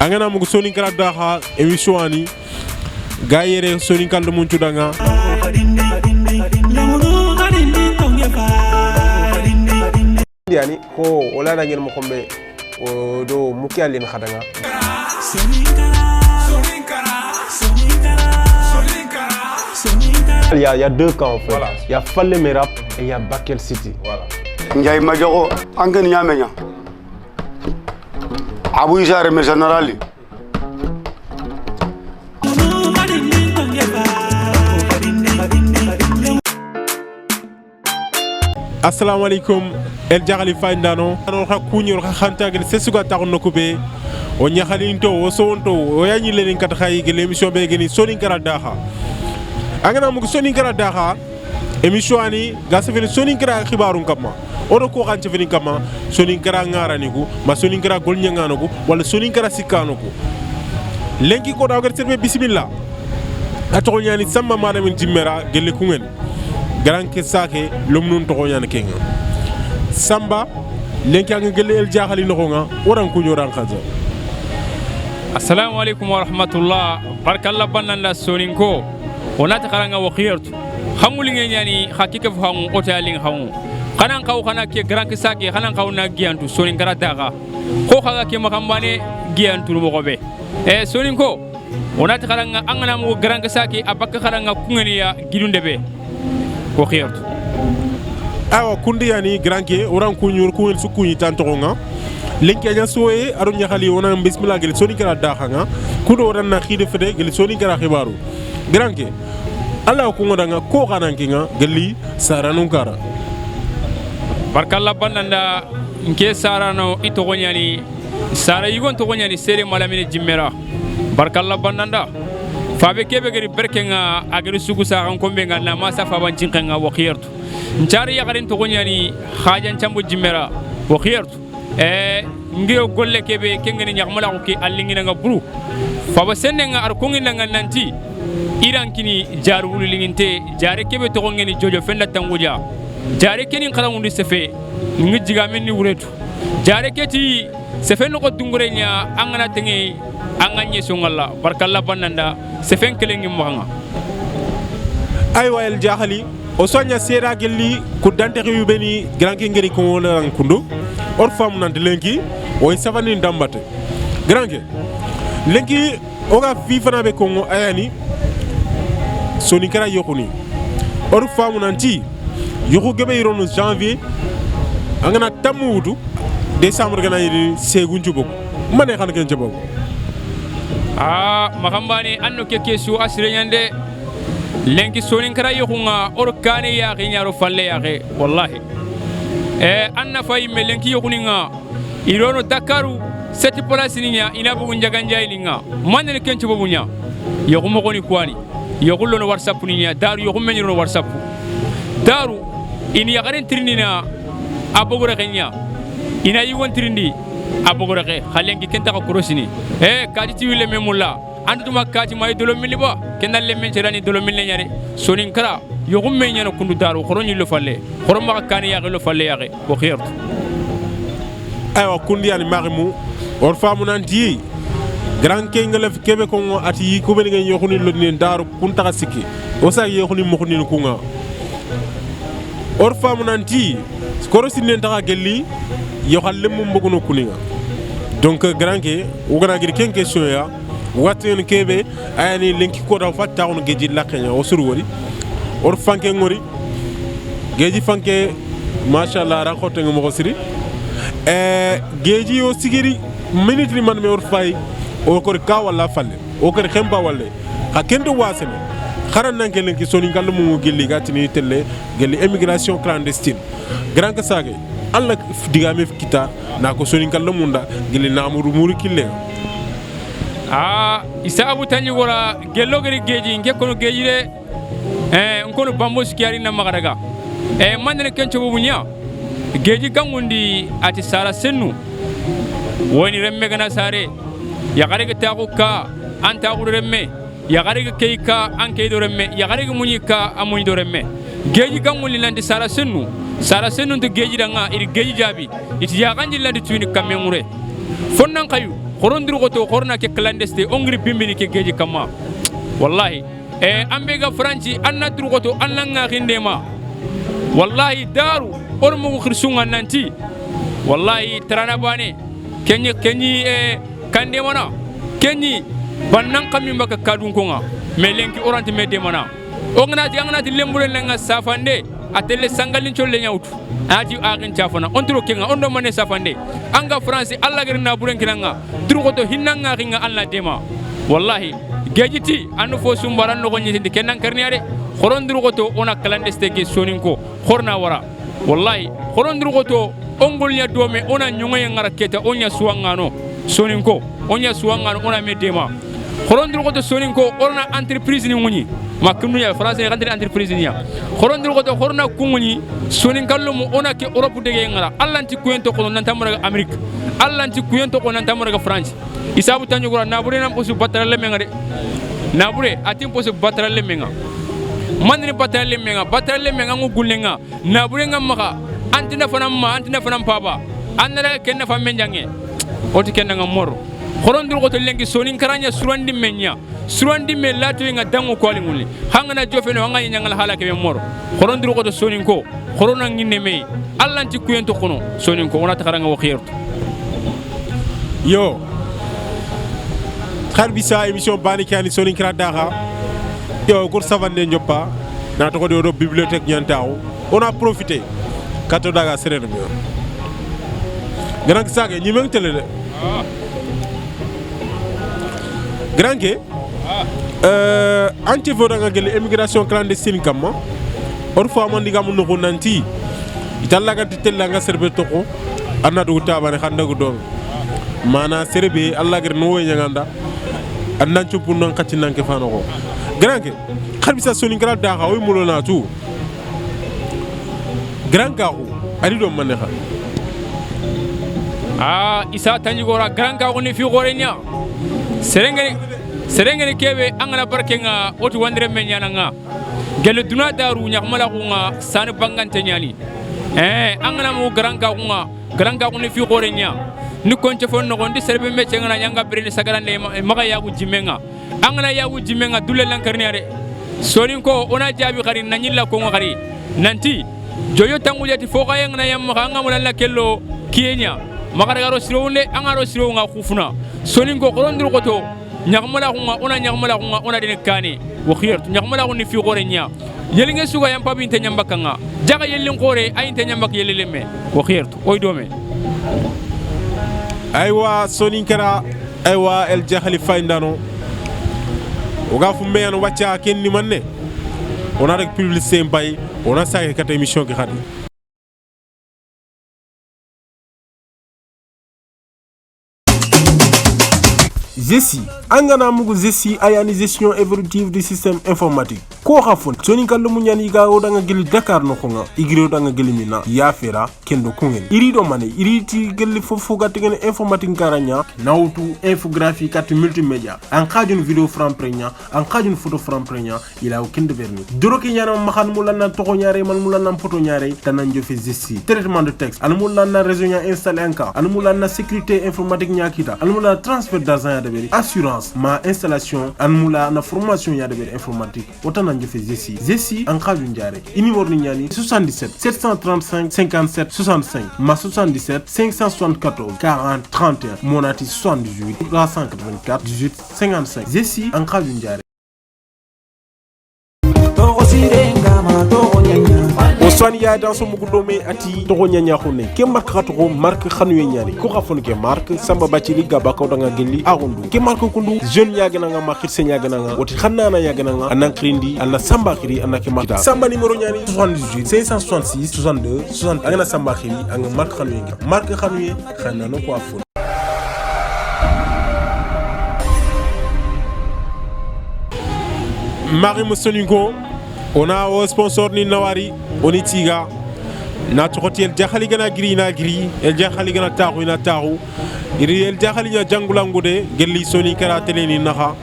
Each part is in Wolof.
angana mugu soninkara daha émission ani gayere soninkal mun tudanga yani ko wala na ngel mo kombe o do mukyalin khadanga il y a deux camps en fait. Voilà. Il y a Fallé Merap et il y a Bakel City. Voilà. Ndiaye Majogo angen nyamenya Abu Jare me générali Assalamu alaikum el jagali fayndano no hakunyo khantagel sesuga taxno ko be o nyaxalinto o sowonto o yañi len kat xay ge l'émission be geni soninkara daha angana mu soninkara daha émission ani ga sefel soninkara khibarun kamma odo ko xan sefel kamma soninkara ngarani ko ma soninkara gol nyangano ko wala soninkara sikano ko lenki ko daw serbe bismillah atol nyani samma madamin timmera gelle kungen grand ke sake lomnun to nyana kenga samba lenki ang gelle el jaxali no nga waran ko nyoran khaza. Assalamu alaikum wa rahmatullah barakallah bananda soninko onata karanga wa khiyartu xamuli ngeni hakika fu hangu otalin hangu kanan kaw kana ke grand sake kanan kaw na giantu soninkara daga ko xaga ke makambane giantu mo gobe soninko onata karanga angana mo grand sake abakka karanga kungeni ya gidunde be ko khiyartu awa kundi yani grand ke oran ko nyur ko el sukuni tantoronga lenki anya soye aro nyakhali wona bismillah gel soninkara daga nga kudo ran na khide fede gel soninkara khibaru grand ke Allah ko ngodanga ko kananki nga gali saranu kara barkalla bananda nke sarano ito gonyani sara yugon to gonyani sere malamine jimmera barkalla bananda fabe kebe gari berkenga agari sugu sa kan kombe nga na masa fa ban jinkenga wa khiyartu ncari yagarin to gonyani hajan chambu jimmera wa khiyartu ngiyo golle kebe kengeni nyakmala ko ki allingina nga buru faba senenga ar kongina nga nanti iran kini jaru linginte jare kebe to ngeni jojo fenda tanguja jare keni kala ngundi sefe ngi jiga menni wuretu jare keti sefe no ko dungurenya angana tengi anganye songalla barkalla bananda sefe kelengi mohanga ay wayel jahali o sonya sera gelli ku dante yu beni grand ngeri ko wala kundu or fam nan lenki o savani ndambate grand lenki o ga fifana be ko ayani soninkara yokuni or famu nanti yoko gebe irono janvier angana tamudu décembre gana yiri segunju boko mané xana ken jabo makambani anno keke su asrenyande lenki soninkara yokunga or kane ya xinyaro falle ya xe wallahi anna fay me lenki yokuninga irono dakaru seti place ninya ina bugu njaganja ilinga mané ken jabo bunya yokumo koni kwani yogullo no whatsapp ni ya daru yogum meniro no whatsapp daru ini yagaren trinina abogora kenya ina yiwon trindi abogora ke halengi kenta ko krosini kadi ti wile memulla anduma kati may dolo miliba kenal le men cerani dolo mille nyare soninkara yogum menyano kundu daru khoroni lo falle khoroma kani yagé lo falle yagé ko khirtu aywa kundi yani marimu or famu nanti grand kengale kebe ko ati ko be ngeen yoxuni lo ni daru kunta sikki o sa yoxuni mo xuni ko nga or famu nanti skoro sinen ta gelli yo xal mo mbogono kuninga donc grand ke o gana gir ken question ya watten kebe ayani lenki ko da fatta on geji lakenya o suru wori or fanke ngori geji fanke machallah rakote ngo mo siri geji o sigiri minute man me or fay o ko ka wala falle o ko xemba walle ha kendo wasene xaran nanke lenki soni ngal mo gelli gatini telle gelli immigration clandestine grand ka sage alla digame kita na ko soni ngal munda gelli namuru muri kille isa abu tanji wora gello gari geji nge kono geji de ngono bambo skiari na magadaga mandene kencho bunya geji kangundi ati sara sennu woni remme gana sare yagarega taquka anta guremme yagarega keika anke doremme yagarega munyika amunyi doremme geji ganguli landi sara sennu to geji danga iri geji jabi iti yaganji landi tuini kamengure fonnan kayu khorondiru goto khorna ke clandestin ongri bimbini ke geji kama wallahi ambega franci anna duru goto anna nga khindema wallahi daru ormu khirsunga nanti wallahi tarana bane kenyi kande mana kenyi bannan kami mbaka kadun konga melenki oranti medemana ongnati lembure lenga safande atele sangalin cholle nyautu aji agin chafana ontro kenga ondo mane safande anga france alla gerna buren kinanga drugoto hinanga kinga alla dema wallahi gejiti anu fo sumbaran no gonni de kenan karniare khorondrugoto ona clandestin ke soninko khorna wara wallahi khorondrugoto ongol nya dome ona nyonga ngara keta onya suwangano soninko onya suwangano ona medema khorondrugoto soninko ona entreprise ni ngoni makunu ya france ni gandri entreprise ni ya khorondrugoto khorna kungoni soninkallo mo ona ke europe de ngara allanti kuento ko nan tamara amerique allanti kuento ko nan tamara france isabu tanju gura nabure nam posu batralle menga de nabure atim posu batralle menga manni batralle menga ngugulenga nabure ngam maka antina fanam papa annara kenna fam menjange oti kenna ngam moro khorondur ko to lengi sonin karanya surandi menya surandi me latu nga dango ko linguli hangana jofeno hanga nyangal halake be moro khorondur ko to sonin ko khorona nginne me allanti kuyento kono sonin ko wona takaranga wo khirtu yo kharbisa émission bani kani sonin kra daha yo kur savande njoppa na to ko do bibliothèque nyantao on a profité kato daga sereno mi grand sage ñi meng tele de grand ke anti voda nga gele immigration clandestine kamma or fo amandi gamu no nanti italla ga tella nga serbe to ko anna do tabane xanda go do mana serbe alla gar no nyanganda annan cupu non katti nanke fano ko grand ke xarbisa soni gara da xaw mulo na tu grand ka ko ari do man xa isa tanji gora grand ka ko ni fi gore nya serengeni kebe angana barkenga otu wandire menyana nga gele duna daru nyakmala ko nga sane bangante nyani angana mu grand ka ko ni fi gore nya ni konche fon no gondi serbe me cengana nyanga birni sagarande maga yagu jimenga angana yagu jimenga dulle lankarni are sonin ko ona jabi khari nanyilla ko ngari nanti joyo tangulati foka yangna yamma anga mulalla kello kiyenya magara garo sironde angaro sironga khufuna sonin ko korondur ko to nyakmala ko ona dine kani wo khirtu nyakmala ko ni fi gore nya yelinge suga yam pabi te nyambakanga jaga yelin gore ay te nyambak yeleleme wo khirtu oy dome aywa sonin kara aywa el jahali fayndano oga fu meyan wacca ken ni manne on a rek publicité mbay on a sa kata émission ki khadi Zesi angana mugu Zesi ayani gestion évolutive du système informatique ko khafon soni kallu munyani ga o danga gel Dakar no khonga igiro danga gel mina ya fera kendo kungen irido mane iriti gel fofu gategen informatique garanya nautu infographie kat multimédia en khadun vidéo franc-prégna en khadun photo franc-prégna ila o kende verni doroki nyana makhan mulana to nyare man mulana photo nyare tanan jofe Zesi traitement de texte an mulana réseau nya installé enka an mulana sécurité informatique nyakita an mulana transfert d'argent assurance ma installation an mula na formation ya de informatique autant nan jofé Zesi en khaju ndiare numéro ni ñani 77 735 57 65 ma 77 574 40 31 monati 78 384 18 55 Zesi en khaju ndiare Oswani ya dans son mugudome ati togo nyanya khone ke marque khatro marque khanu nyani ko khafon ke marque samba bacili gaba ko danga gelli agundu ke marque kundu jeune yaga nga ma khirse yaga nga oti khanana yaga nga anan krindi ana samba khiri anake marque samba numéro nyani 78 566 62 60 angana samba khiri anga marque khanu nyani marque khanu khanano ko afon Marie Moussoningo on a au sponsor ni nawari oni tiga na tokoti el jakhali gana giri na giri el jakhali gana taxu ina taxu iri el jakhali nya jangulangude gelli soni kara tele ni naha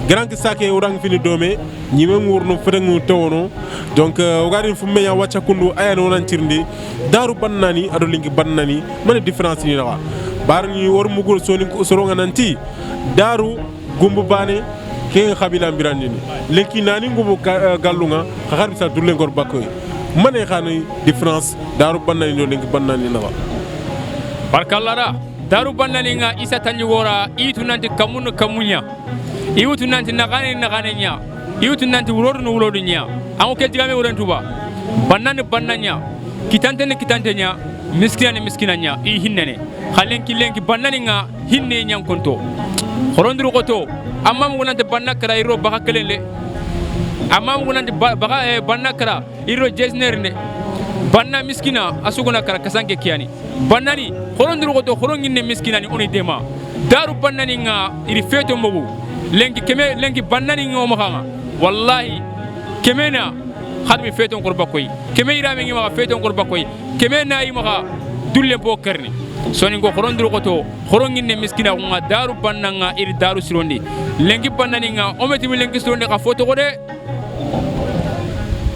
grand sake urang fini dome nyime ngurno fedangu towono donc ogarin fu meya wacca kundu ayano nan tirndi daru bannani ado lingi bannani man différence ni naha barni wor mugul soni soronga nanti daru gumbu bane ke khabila mbirandini lenki nani ngumbu galunga khar bisa dulle ngor bakoy mané khani différence daru bannani no lenki bannani nawa barkallara daru bannani nga isa tanyugora itu nanti kamunya itu nanti nagane nya itu nanti ulodu nya ango ke digame urantuba bannanya kitantenya miskinanya i hinnene lenki bannani nga hinne nyankonto horondru goto amma mo nante bannakara iro baka kelele amma mo nante baka bannakara iro jesnerne banna miskina asuguna kara kasange kiani bannani horondru goto horonginne miskinani oni dema daru bannani nga iri feto mbogu lenki bannani nga omaka wallahi kemena hadmi feto ngor bakoy keme irame ngi maka feto ngor bakoy keme na yi maka dulle bo kerni soni ngo horondru goto horonginne miskina nga daru bannanga iri daru sirondi lenki bannani nga ometi lenki sirondi ka foto ko de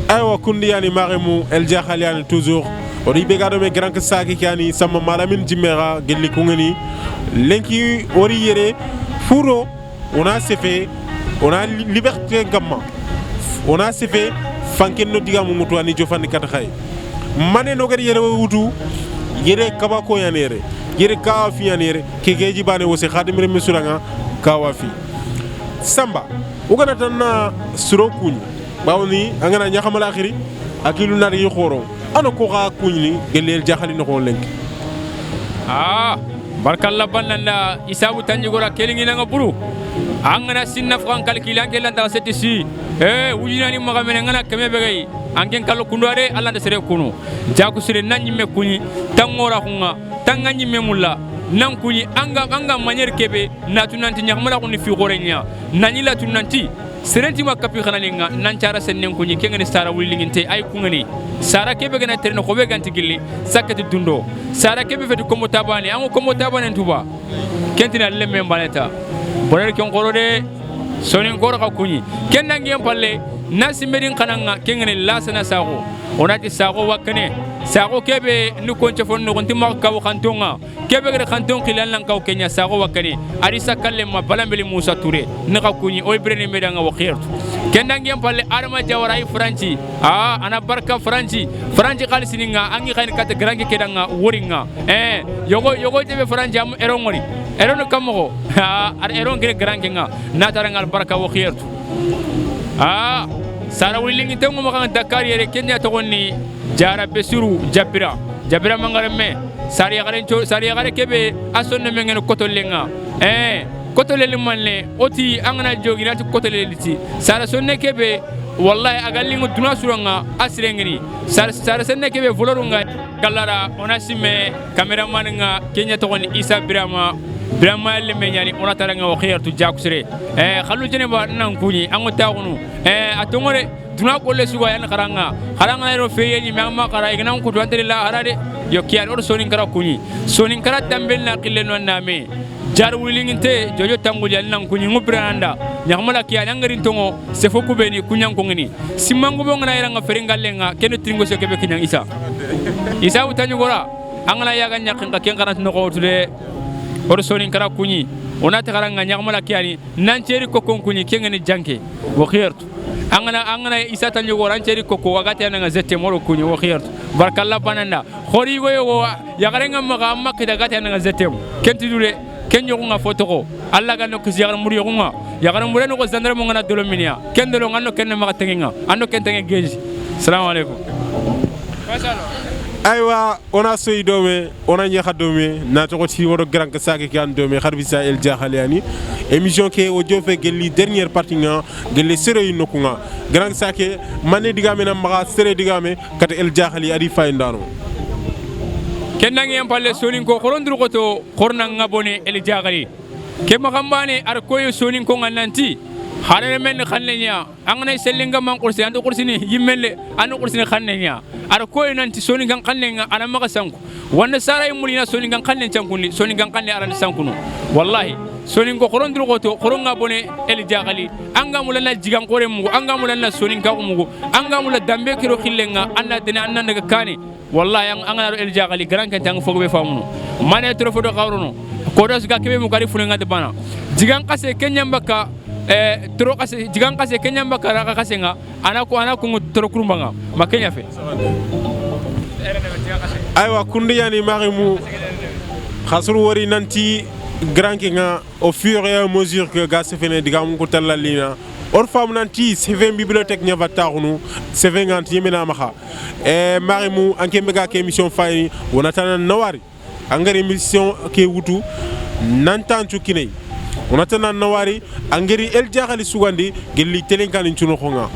aywa kundi yani maremu el jakhal yani toujours ori be gado me grand saki yani sama malamin jimera gelli kungani lenki ori yere furo on a liberté gamma on a fait fanken no digamu mutu ani jofani kata khay mané no gari yere wutu yere kabako yanere yere kawafi yanere kegeji bane wose khadimre mesuranga kawafi samba ugana tanna suro kuñi bawni angana ñaxamala akhiri akilu nar yi khoro ano ko xa kuñni gelel jaxali no lenk barkalla bannanda isabu tanjigora kelingi nga buru angana sinna fran kalkila ngela nda seti si wujinani magamene ngana keme begay angen kallo kundare alla nda sere kunu jaku sere nanyi me kuni tangora hunga tanganyi me mulla nan kuni anga manier kebe natunanti nyamala kuni fi gorenya nanyi la tunanti serenti makapi khanalinga nan cara sennen kuni kengani sara wulinginte ay kungani sara kebe gana terno ko be ganti gilli sakati dundo sara kebe feti komo tabani ango komo tabani ntuba kentina lemme mbaleta borer ken korode sonin koro ka kunyi kenna ngem palle nasi medin kananga kengani lasana sago onati sago wakane sago kebe nu konche fon no konti makka kantonga kebe gere kanton khilan lan kaw kenya sago wakane arisa kalle ma balambeli musa touré naka kunyi oy brene medanga wa khirtu kenna ngem palle arma jawara ay franci ana barka franci khalisinga angi khani kata grangi kedanga woringa yogo tebe franci am erongori eron kammo ar eron gere grangi nga natarangal barka wa khirtu sara wilingi tengo maka Dakar yere kenya togonni jara besuru jabira mangareme sari yagare kebe asonne mengen kotolenga kotolele manle oti angana jogi nati kotolele ti sara sonne kebe wallahi agallingo duna suranga asrengeni sara sonne kebe volorunga kallara onasime cameraman nga kenya togonni Isa Birama le menyani ona taranga wa khiyartu jakusre khallu jene ba nan kuni ango taagunu atongore duna ko le suwa yan karanga ro feye ni ma kara ignan ko dwantele la harade yo kiyan or sonin kara kuni sonin kara tambel na qille non name jar wulinginte jojo tangul yan nan kuni ngubranda nyamala kiyan ngari tongo se foku beni kunyan ko ngini simango bo ngana iranga feringalenga keno tringo se kebe kinyan isa utanyu gora angala yaga nyakin ka ken karat no ko tude or sonin kara kunyi onata karanga nyamala kiyani nanceri ko konkuni kengani janke wo khirtu angana isa tanyo go ranceri ko wagati nga zette moro kunyi wo khirtu barkalla bananda khori go yo yagarenga maga makki daga nga zette kenti dule kenyo nga foto ko alla ga no kisi yagar muri nga yagar muri no ko zandara mo ngana dolominia kendelo ngano kenne maga tengenga ando kentenge geji assalamu alaikum aywa ona soy dome ona ñaxa dome na to ci wodo grand sake ki an dome kharbisa el jakhaliani émission ke o jofe gelli dernière partie nga gelli sere yu nokunga grand sake mané digame na maga sere digame kat el jakhali adi fay ndano kenna ngem palle sonin ko khorondru ko to khorna ngabone el jakhali ke magambane ar koyo sonin ko ngananti harere men khannenya angana sellinga man kursi ando kursini yimmelle ando kursini khannenya ar koy nanti soni gan khannenga ana maka sanku wanda saray mulina soni gan khannen cankuni soni gan khanne arani sankunu wallahi soni ko khorondru goto khoronga bone el jagali anga mulana jigan kore mugo anga mulana soni ka mugo anga mulana dambe kiro khillenga anna dene anna daga kane wallahi an ga el jagali gran kan tang fogbe famuno mane trofo do kawrono ko do suka kebe mu gari funenga de bana jigan kase kenya mbaka tro kase jigan kase kenya mbaka raka kase nga ana ko tro kurumbanga ma kenya fe aywa kundi yani marimu khasru wari nanti grand kinga au fur et à mesure que gas fene digam ko talalina or fam nanti CV bibliothèque nya vataxunu CV ngant yemena maxa marimu anke mega ke émission fayni wonata nawari angari émission ke wutu nantantu kinay wonata nawari angari el jaxali sugandi gelli telenkani cuno xonga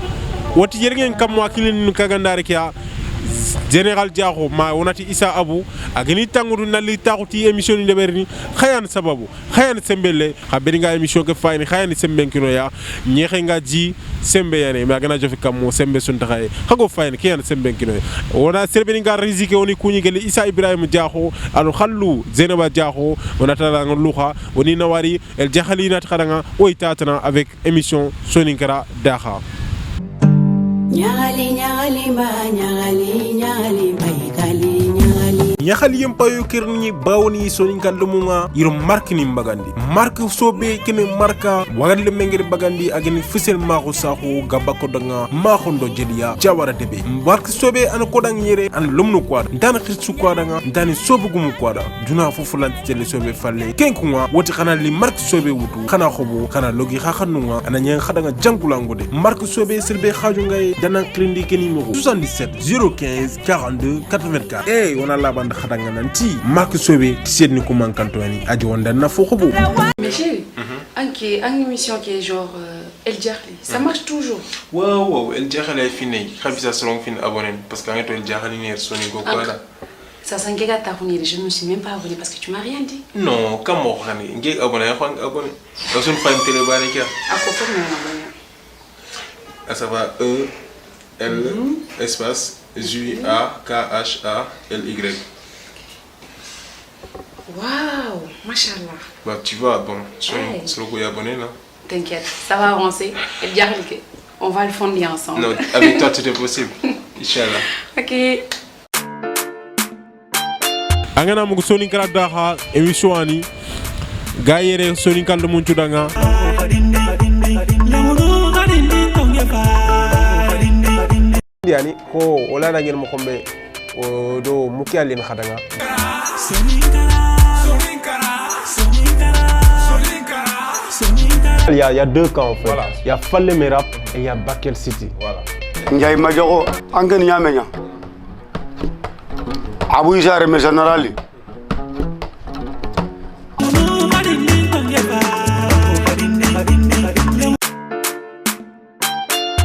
woti yergen kam wakilin kagandare kya Général Diakho ma wonati Issa Abou agini tangudu nali taxuti émission ni deberni xayan sababu xayan sembele xa beringa émission ke fayni xayan sembenkino ya ñexe nga ji sembe yane ma gana jofi kam mo sembe sun taxay xago fayni ke yan sembenkino wona serberinga rizike woni kuñi gele Issa Ibrahima Diakho alo xallu Zeynaba Diakho wonata la luxa woni nawari el jaxalina taxanga o itatana avec émission Soninkara Daha Nyagali nyagali ma nyagali baikali nyagali ñaxali yempayo kerni bawni soninkan lumunga yiro marque ni mbagandi marque sobe kene marka wagal mengere bagandi ageni fusel maxo saxu gabako danga maxo ndo jeliya jawara debe marque sobe an ko dang yere an lumnu kwada dan xitsu kwada nga dani sobe gumu kwada duna fofu lanti tele sobe falle kenkunga woti xana li marque sobe wutu xana xobu xana logi xaxanunga ana ñen xadanga jankulangode marque sobe serbe xaju ngay dana klindi keni mo 77 015 42 84 on a la bande khadanga nanti marque sobe tisedni ko mankanto yani aji wonda na fo xobo mais chérie une émission qui est genre El Diakhli ça marche toujours waaw El Diakhli ay fini xabisa solong fin abonné parce que ngato El Diakhli ni soni go quoi ça s'engage ta venir je ne suis même pas abonné parce que tu m'as rien dit non comment xani ngé abonné xon abonné da sun fam télé bari ki à quoi pour me abonner ça va L espace JAKHALY. Waouh, machallah. Bah tu vois, bon, sur le coup abonné là. T'inquiète, ça va avancer. Et bien, on va le fonder ensemble. Non, avec toi tout est possible. Inch'Allah. Ok. angana mugu Soninkara Daha émission ani gayere Soninkal de muncudanga yani ko wala na ngeen mo xombe do muki alin khadanga il y a deux camps en fait. Voilà. Il y a Fallé Merap et il y a Bakel City. Voilà. Ndiaye Madioko angeni nyamenya Abu Isa Général